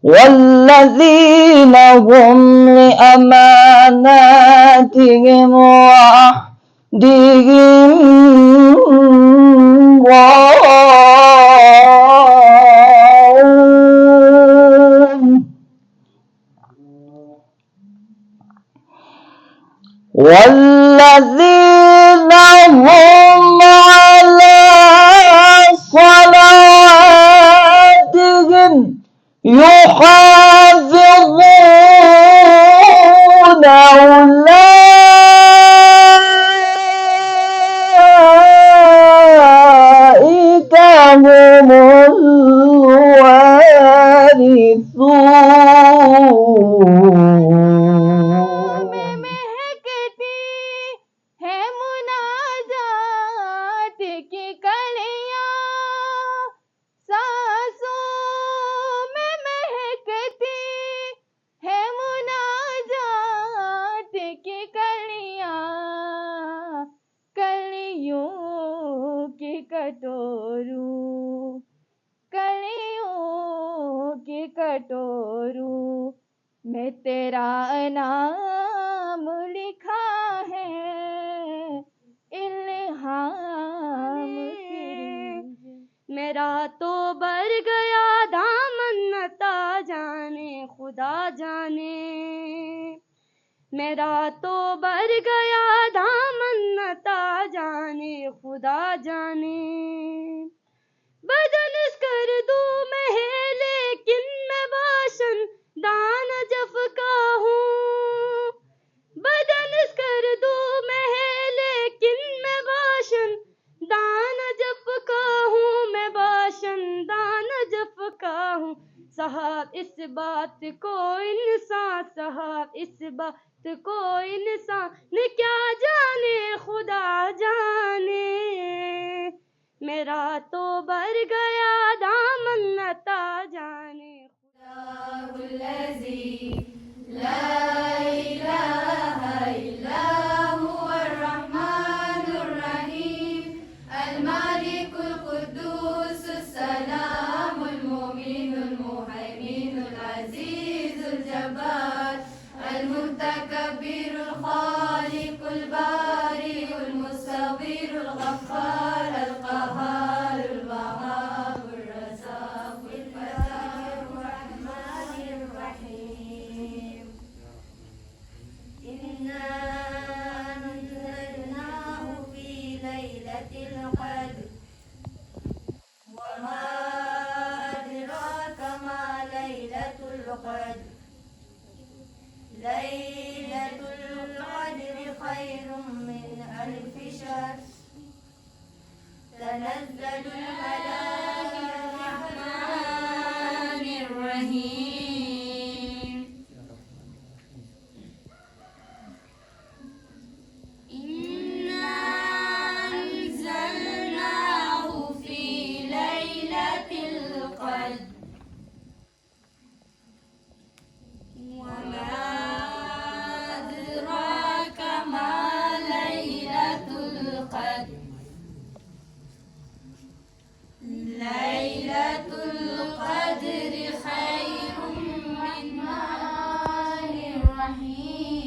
والذين هم لأماناتهم وعهدهم راعون والذين هم على صلاتهم يحافظون أولئك هم الوارثون महकती है मुनाजात की कलियां सांसों में महकती है मुनाजात की कलियां कलियों की कटोरों में तेरा नाम लिखा है इल्हाम मेरा तो बर गया दामन अता जाने खुदा जाने मेरा तो बर गया दामन अता जाने खुदा जाने बदन कर दूं मैं लेकिन मैं बाशन दान जफका हूँ बदन कर दूं मैं लेकिन मैं बाशन दान जफका हूँ मैं बाशन दान जफका हूँ साहब इस बात को इंसान ने क्या जाने खुदा जाने मेरा तो बर गया दामन अता जाने खुदाहुल्लज़ी ला इलाहा इल्ला हुवर रहमानुर रहीम अल मालिकुल कुद्दूसुस सलामुल मुमिनुल मुहैमिनुल अज़ीजुल जब्बार अल मुतकब्बिरुल खालिकुल बारिउल मुसव्विरुल गफ्फार अल qahharul wahhabur razzaqul fatahur rahmanir rahim inna anzalnahu fi lailatul qadr wa ma adraka ma lailatul qadr lailatul qadri khairum min alfi shahr تنزل الملائكة الرحمن الرحيم إنا أنزلناه في ليلة القدر وما أدراك ما ليلة القدر ليلة القدر خير من نار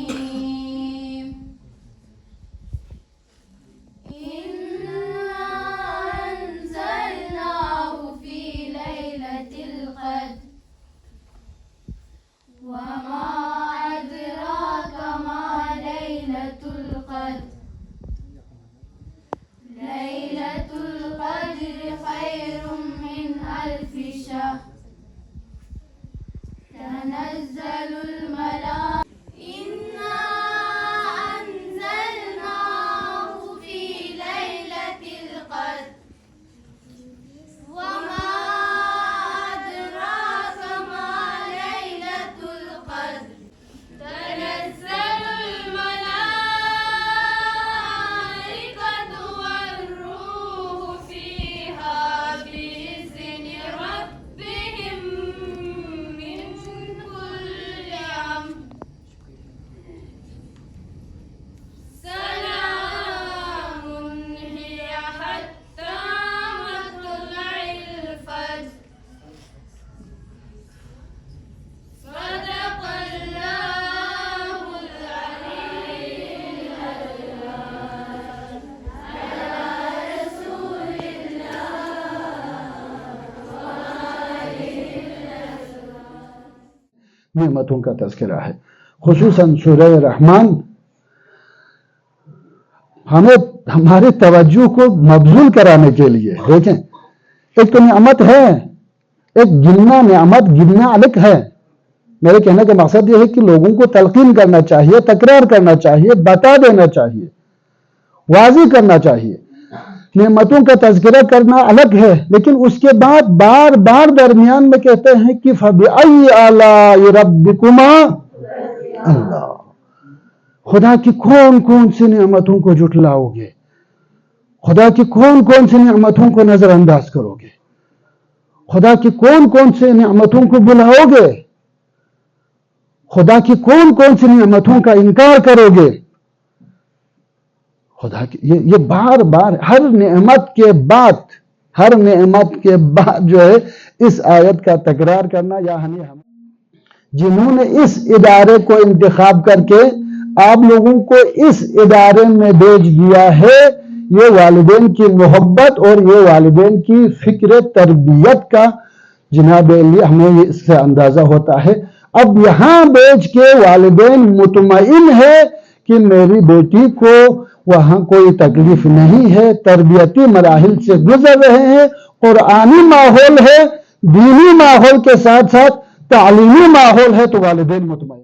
الرحيم إنا أنزلناه في ليلة القدر وما أدراك ما ليلة القدر ليلة القدر خير من ألف شهر تنزل الملائكة إنا أنزلناه في ليلة القدر وما أدراك ما ليلة القدر تنزل الملائكة والروح فيها بإذن ربهم من كل نعمتوں کا تذکرہ ہے. خصوصاً سورہ رحمان ہمیں ہماری توجہ کو مبذول کرانے کے لیے. دیکھیں، ایک تو نعمت ہے، ایک گننا، نعمت گننا الگ ہے. میرے کہنے کا مقصد یہ ہے کہ لوگوں کو تلقین کرنا چاہیے، تکرار کرنا چاہیے، بتا دینا چاہیے، واضح کرنا چاہیے. نعمتوں کا تذکرہ کرنا الگ ہے، لیکن اس کے بعد بار بار درمیان میں کہتے ہیں کہ فَبِأَيِّ آلَاءِ رَبِّكُمَا. اللہ، خدا کی کون کون سی نعمتوں کو جھٹلاؤ گے؟ خدا کی کون کون سی نعمتوں کو نظر انداز کرو گے؟ خدا کی کون کون سی نعمتوں کو بلاؤ گے؟ خدا کی کون کون سی نعمتوں کا انکار کرو گے؟ خدا کی یہ بار بار ہر نعمت کے بعد جو ہے اس آیت کا تکرار کرنا. یعنی جنہوں نے اس ادارے کو انتخاب کر کے آپ لوگوں کو اس ادارے میں بھیج دیا ہے، یہ والدین کی محبت اور یہ والدین کی فکر تربیت کا جناب علی ہمیں اس سے اندازہ ہوتا ہے. اب یہاں بیچ کے والدین مطمئن ہے کہ میری بیٹی کو وہاں کوئی تکلیف نہیں ہے، تربیتی مراحل سے گزر رہے ہیں، قرآنی ماحول ہے، دینی ماحول کے ساتھ ساتھ تعلیمی ماحول ہے، تو والدین مطمئن.